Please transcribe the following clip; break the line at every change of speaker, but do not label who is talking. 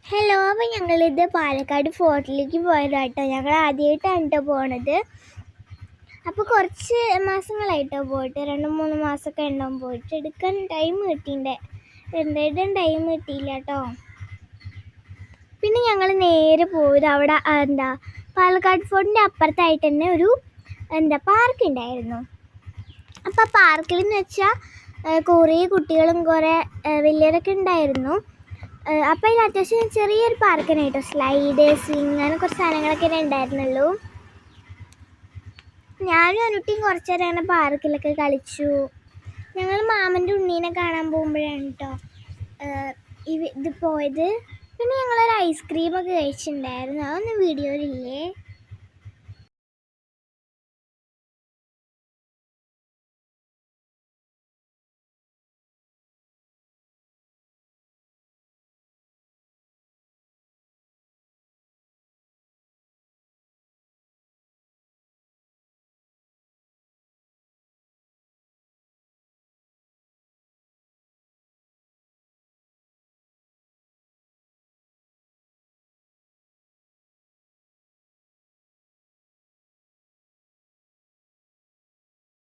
Hello, അപ്പോൾ ഞങ്ങളിത് പാലക്കാട് ഫോർട്ടിലേക്ക് പോയതാട്ടോ. ഞങ്ങൾ ആദ്യമായിട്ടാണ് കേട്ടോ പോണത്. അപ്പോൾ കുറച്ച് മാസങ്ങളായിട്ടോ പോയിട്ട്, 2-3 മാസമൊക്കെ ഉണ്ടാവും പോയിട്ട്. എടുക്കാൻ ടൈം കിട്ടിയിട്ടുണ്ട്, എന്തായാലും ടൈം കിട്ടിയില്ല കേട്ടോ. പിന്നെ ഞങ്ങൾ നേരെ പോയത് അവിടെ പാലക്കാട് ഫോർട്ടിൻ്റെ അപ്പുറത്തായിട്ട് തന്നെ ഒരു പാർക്ക് ഉണ്ടായിരുന്നു. അപ്പോൾ ആ പാർക്കിൽ എന്ന് വെച്ചാൽ കുറേ കുട്ടികളും കുറേ വലിയവരൊക്കെ ഉണ്ടായിരുന്നു. അപ്പോൾ അതിൽ അത്യാവശ്യം ചെറിയൊരു പാർക്കിന് കേട്ടോ, സ്ലൈഡ്, സ്വിങ്, അങ്ങനെ കുറച്ച് സാധനങ്ങളൊക്കെ ഉണ്ടായിരുന്നുള്ളൂ. ഞാനും അനുട്ടിയും കുറച്ച് നേരം അങ്ങനെ പാർക്കിലൊക്കെ കളിച്ചു. ഞങ്ങൾ മാമൻ്റെ ഉണ്ണീനെ കാണാൻ പോകുമ്പോഴാണ് കേട്ടോ ഇത് പോയത്. പിന്നെ ഞങ്ങളൊരു ഐസ്ക്രീമൊക്കെ കഴിച്ചിട്ടുണ്ടായിരുന്നു, അതൊന്നും വീഡിയോയിലില്ലേ.